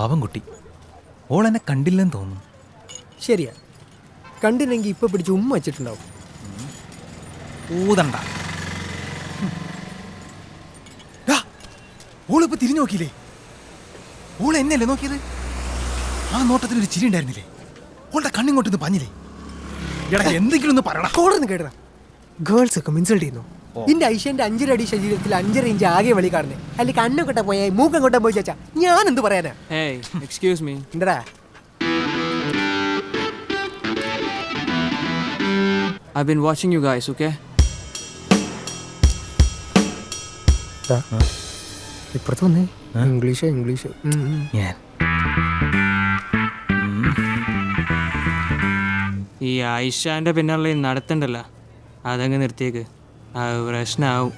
പാവം കുട്ടി. ഓൾ എന്നെ കണ്ടില്ലെന്ന് തോന്നുന്നു. ശരിയാ, കണ്ടില്ലെങ്കിൽ ഇപ്പൊ പിടിച്ച് ഉമ്മ വെച്ചിട്ടുണ്ടാവും. ഊതണ്ട. ഓളിപ്പോ തിരിഞ്ഞു നോക്കിയില്ലേ? ഓളെ എന്നെയല്ലേ നോക്കിയത്? ആ നോട്ടത്തിലൊരു ചിരി ഉണ്ടായിരുന്നില്ലേ? ഓളുടെ കണ്ണിങ്ങോട്ടൊന്ന് പഞ്ഞില്ലേ? എടാ എന്തെങ്കിലും ഒന്ന് പറയടാ. കോടൊന്ന് കേട്ടടാ. ഗേൾസ് ഒക്കെ ഇൻസൾട്ട് ചെയ്യുന്നു. ഇന്റെ ഐഷ്യന്റെ 5 അടി ശരീരത്തിൽ 5 ഇഞ്ച് ആകെ വെളി കാണുന്നേ. അല്ലെങ്കിൽ കണ്ണൊക്കെ പോയാ മൂക്കങ്ങോട്ടാ പോയി ചേച്ചാ, ഞാൻ എന്ത് പറയാനാ? Hey, excuse me. എന്താ I've been watching you guys, okay? ഇപ്പുറത്ത് വന്നേ. ഇംഗ്ലീഷ് ഞാൻ ഈ ആയിഷാന്റെ പിന്നുള്ള നടത്തണ്ടല്ലോ, അതങ്ങ് നിർത്തിയേക്ക്. അത് പ്രശ്നമാവും.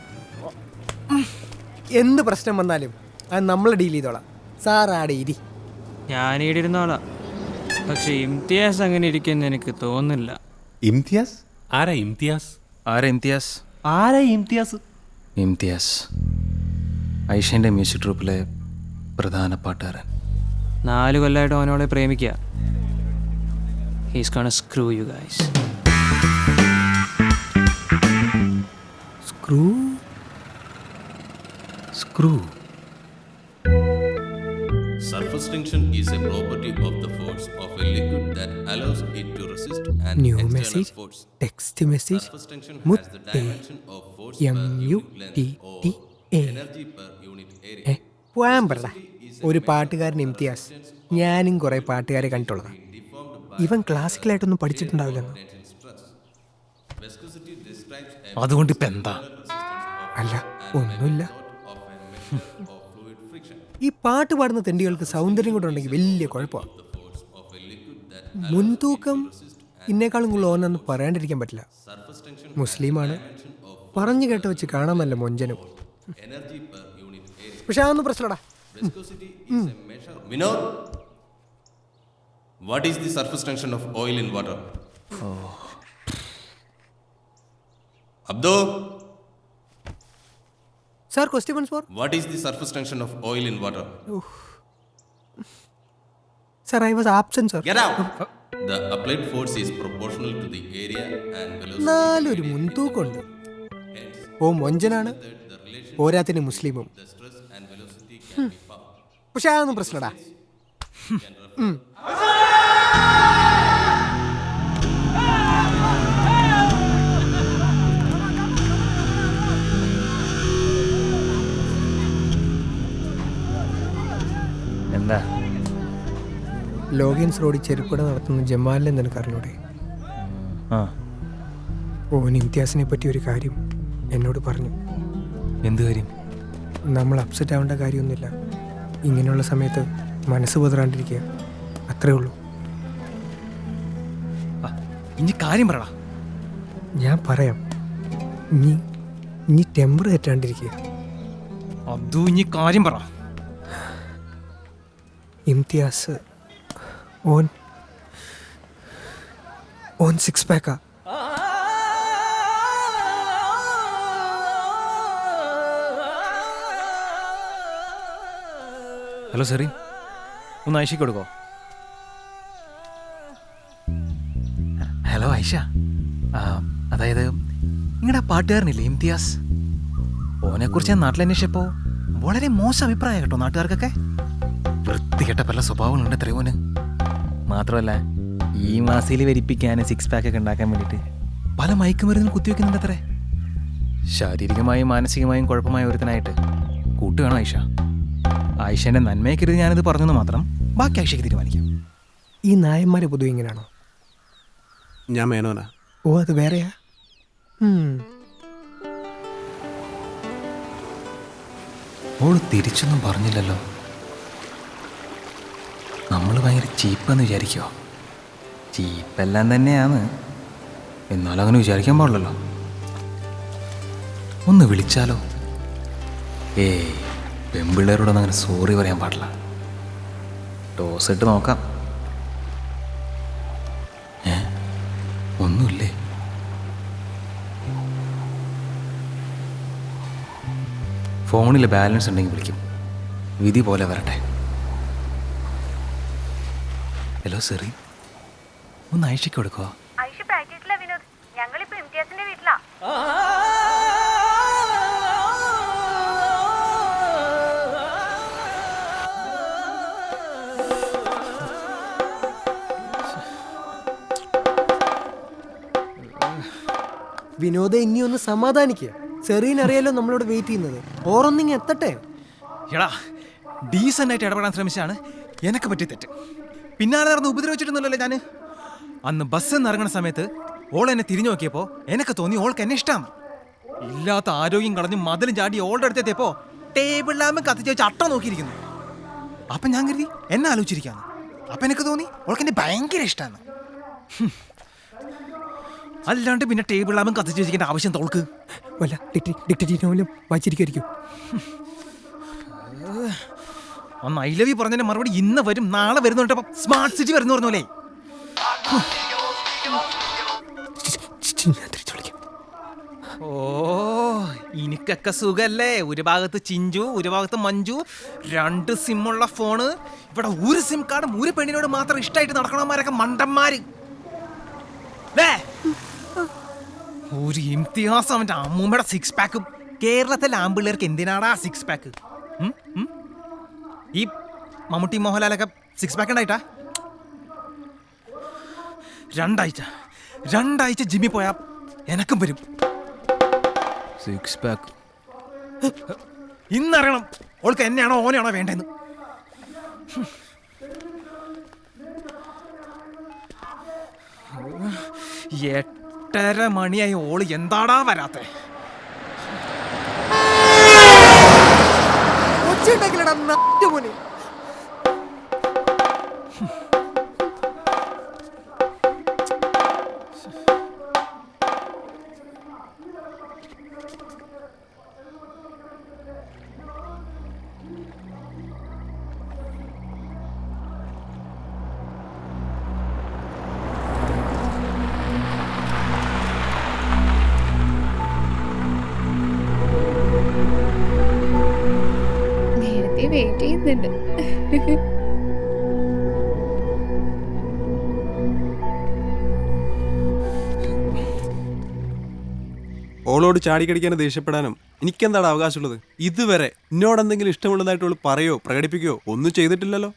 എന്ത് പ്രശ്നം വന്നാലും അത് നമ്മൾ ഡീൽ ചെയ്തോളാം. സാറാടെ ഇരി. ഞാനീടിരുന്നോളാം, പക്ഷെ ഇംതിയാസ് അങ്ങനെ ഇരിക്കുമെന്ന് എനിക്ക് തോന്നുന്നില്ല. ഇംതിയാസ്? ആരാ ഇംതിയാസ്? ഇംതിയാസ് ഐഷൻ്റെ മ്യൂസിക് ട്രൂപ്പിലെ പ്രധാന പാട്ടുകാരൻ. 4 കൊല്ലമായിട്ട് അവനോളെ പ്രേമിക്കുക. He's gonna screw you guys. Screw. Surface tension is a property of the force of a liquid that allows it to resist an new external message, force. Text message, Surface tension has the dimension of force per unit length or MUTTA. energy per unit area. പോയാൻ പറ. ഒരു പാട്ടുകാരൻ ഇംതിയാസ്. ഞാനും കുറെ പാട്ടുകാരെ കണ്ടിട്ടുള്ളതാണ്. ഇവൻ ക്ലാസിക്കലായിട്ടൊന്നും പഠിച്ചിട്ടുണ്ടാവില്ലെന്ന്. Viscosity describes a അതുകൊണ്ട് ഇപ്പം എന്താ? അല്ല, ഒന്നുമില്ല. of a measure of fluid friction. ഈ പാട്ട് പാടുന്ന തെണ്ടികൾക്ക് സൗന്ദര്യം കൂടെ ഉണ്ടെങ്കിൽ വലിയ കുഴപ്പമാണ്. മുൻതൂക്കം ഇന്നേക്കാളും കൂടുതൽ ഓനെന്ന് പറയാണ്ടിരിക്കാൻ പറ്റില്ല. മുസ്ലിമാണ്, പറഞ്ഞു കേട്ട് വെച്ച് കാണാൻ നല്ല മൊഞ്ചനും. പക്ഷെ അതൊന്നും പ്രശ്നടാ. Viscosity is a measure. Vinod, what is the surface tension of oil in water? Abdo, sir question once four. what is the surface tension of oil in water? Sir I was absent sir. Get out! The applied force is proportional to the area and velocity. നാലൊരു മുൻതൂക്കമുണ്ട്. ഓ മൊഞ്ചനാണ്, പോരാത്തിന് മുസ്ലിമും. The stress and velocity can be found. പക്ഷെ അതൊന്നും പ്രശ്നടാ. എന്താ? Logans റോഡിൽ ചെരുപ്പട നടത്തുന്ന ജമാലിനെ നിനക്ക് അറിഞ്ഞൂടെ? ആ, ഓൻ ഇംതിയാസിനെ പറ്റി ഒരു കാര്യം എന്നോട് പറഞ്ഞു. എന്ത് കാര്യം? നമ്മൾ അപ്സെറ്റ് ആവേണ്ട കാര്യമൊന്നുമില്ല. ഇങ്ങനെയുള്ള സമയത്ത് മനസ്സ് പതറാണ്ടിരിക്കുക, അത്രേ ഉള്ളൂ. ഇനി കാര്യം പറയടാ. ഞാൻ പറയാം. ഇനി ടെമ്പർ തെറ്റാണ്ടിരിക്കുക. അബ്ദു, ഇനി കാര്യം പറ. ഇംതിയാസ് ഓൻ 6 പാക്കാ. ഹലോ സെറി, ഒന്ന് ഐഷയ്ക്ക് കൊടുക്കോ? ഹലോ ഐഷ, അതായത് നിങ്ങളുടെ പാട്ടുകാരനില്ലേ ഇംതിയാസ്, ഓനെക്കുറിച്ച് ഞാൻ നാട്ടിൽ അന്വേഷിച്ചപ്പോൾ വളരെ മോശം അഭിപ്രായം കേട്ടോ നാട്ടുകാർക്കൊക്കെ. വൃത്തികെട്ട പല സ്വഭാവങ്ങളുണ്ട് എത്രയോ ഓന്. മാത്രമല്ല ഈ മാസയിൽ വരിപ്പിക്കാൻ 6 പാക്കൊക്കെ ഉണ്ടാക്കാൻ വേണ്ടിയിട്ട് പല മയക്കുമരുന്നും കുത്തിവെക്കുന്നുണ്ട് അത്രേ. ശാരീരികമായും മാനസികമായും കുഴപ്പമായ ഒരുത്തനായിട്ട് കൂട്ടുകയാണോ ഐഷ? ആയിഷൻ്റെ നന്മയെക്കരുത് ഞാനിത് പറഞ്ഞെന്ന് മാത്രം, ബാക്കി ആയിഷയ്ക്ക് തീരുമാനിക്കാം. ഈ നായന്മാരെ പൊതുവെ ഇങ്ങനെയാണോ? ഞാൻ മേനോനാ. ഓ, അത് വേറെയാ. ഓള് തിരിച്ചൊന്നും പറഞ്ഞില്ലല്ലോ. നമ്മൾ ഭയങ്കര ചീപ്പെന്ന് വിചാരിക്കുമോ? ചീപ്പെല്ലാം തന്നെയാണ്, എന്നാലും അങ്ങനെ വിചാരിക്കാൻ പാടില്ലല്ലോ. ഒന്ന് വിളിച്ചാലോ? പെമ്പിള്ളേരോടൊന്നും അങ്ങനെ സോറി പറയാൻ പാടില്ല. ടോസ് ഇട്ട് നോക്കാം. ഒന്നുമില്ലേ? ഫോണിൽ ബാലൻസ് ഉണ്ടെങ്കിൽ വിളിക്കും. വിധി പോലെ വരട്ടെ. ഹലോ സെറി, ഒന്ന് ഐഷയ്ക്ക് കൊടുക്കുക. ഐഷ പ്രാക്ടീസിലാ വിനോദ്. ഞങ്ങളിപ്പോ ഇംതിയാസിന്റെ വീട്ടിലാ. വിനോദ ഇനി ഒന്ന് സമാധാനിക്കുക. സെറീനറിയാലോ നമ്മളോട് വെയിറ്റ് ചെയ്യുന്നത്. ഓറൊന്നിങ്ങ് എത്തട്ടെ. എടാ, ഡീസൻ്റ് ആയിട്ട് ഇടപെടാൻ ശ്രമിച്ചാണ് എനക്ക് പറ്റിയ തെറ്റ്. പിന്നാലെ നടന്ന് ഉപദ്രവിച്ചിട്ടൊന്നുമല്ലോ ഞാൻ. അന്ന് ബസ്സിൽ നിന്ന് ഇറങ്ങുന്ന സമയത്ത് ഓൾ എന്നെ തിരിഞ്ഞു നോക്കിയപ്പോൾ എനിക്ക് തോന്നി ഓൾക്ക് എന്നെ ഇഷ്ടമാണ്. ഇല്ലാത്ത ആരോഗ്യം കളഞ്ഞ് മതിലും ചാടി ഓളുടെ അടുത്തെത്തിയപ്പോൾ ടേബിളിലാകുമ്പോൾ കത്തിച്ച് വെച്ച് അട്ട നോക്കിയിരിക്കുന്നു. അപ്പം ഞാൻ കരുതി എന്നെ ആലോചിച്ചിരിക്കാന്ന്. അപ്പം എനിക്ക് തോന്നി ഓൾക്ക് എന്നെ ഭയങ്കര ഇഷ്ടമാണ്. അല്ലാണ്ട് പിന്നെ ടേബിളിലാകുമ്പോൾ കത്തിച്ച് വെച്ചിരിക്കേണ്ട ആവശ്യം തോൾക്ക് വല്ല ഡിക്റ്റേറ്റീവിലും വായിച്ചിരിക്കും. ഒന്ന് ഐ ലവ് യു പറഞ്ഞതിന്റെ മറുപടി ഇന്ന് വരും, നാളെ വരുന്നുണ്ട്. സ്മാർട്ട് സിറ്റി വരുന്നു പറഞ്ഞോലേ. ഓ, എനിക്കൊക്കെ സുഖല്ലേ. ഒരു ഭാഗത്ത് ചിഞ്ചു, ഒരു ഭാഗത്ത് മഞ്ജു, 2 സിമ്മുള്ള ഫോണ്. ഇവിടെ ഒരു സിം കാർഡും ഒരു പെണ്ണിനോട് മാത്രം ഇഷ്ടമായിട്ട് നടക്കണമാരൊക്കെ മണ്ടന്മാര്. ഒരു ഇംതിഹാസ് അവന്റെ അമ്മൂമ്മയുടെ 6 പാക്കും. കേരളത്തിലെ ആമ്പിള്ളേർക്ക് എന്തിനാടാ 6 പാക്ക്? ഈ മമ്മൂട്ടി മോഹൻലാലൊക്കെ 6 പാക്ക് ഉണ്ടായിട്ടാ? 2 ആഴ്ച ജിമ്മിൽ പോയാ എനക്കും വരും 6 പാക്ക്. ഇന്നറിയണം ഓൾക്ക് എന്നെയാണോ ഓനെയാണോ വേണ്ടെന്ന്. 8:30 മണിയായി. ഓള് എന്താടാ വരാത്തെ? മോനെ നേരത്തെ വെയിറ്റ് ചെയ്യുന്നുണ്ട്. ഓളോട് ചാടിക്കടിക്കാനും ദേഷ്യപ്പെടാനും എനിക്കെന്താണ് അവകാശമുള്ളത്? ഇതുവരെ എന്നോടെന്തെങ്കിലും ഇഷ്ടമുള്ളതായിട്ട് ഓൾ പറയോ പ്രകടിപ്പിക്കുകയോ ഒന്നും ചെയ്തിട്ടില്ലല്ലോ.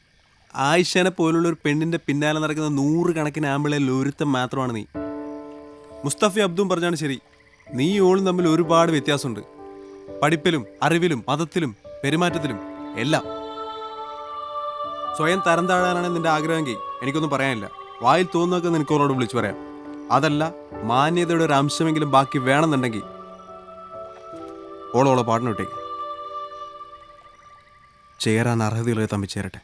ആയിഷനെ പോലുള്ള ഒരു പെണ്ണിന്റെ പിന്നാലെ നടക്കുന്ന 100 കണക്കിന് ആമ്പിളയിൽ ഒരുത്തം മാത്രമാണ് നീ. മുസ്തഫി അബ്ദും പറഞ്ഞാണ് ശരി, നീ ഓളും തമ്മിൽ ഒരുപാട് വ്യത്യാസമുണ്ട്. പഠിപ്പിലും അറിവിലും മതത്തിലും പെരുമാറ്റത്തിലും എല്ലാം. സ്വയം തരം താഴാനാണ് നിന്റെ ആഗ്രഹമെങ്കിൽ എനിക്കൊന്നും പറയാനില്ല. വായിൽ തോന്നുന്നൊക്കെ നിനക്ക് ഓളോട് വിളിച്ചു പറയാം. അതല്ല, മാന്യതയുടെ ഒരു അംശമെങ്കിലും ബാക്കി വേണമെന്നുണ്ടെങ്കിൽ ഓളോളെ പാട്ടിന് വിട്ടേക്ക്. ചേരാൻ അർഹതയുള്ളവരെ തമ്മിൽ ചേരട്ടെ.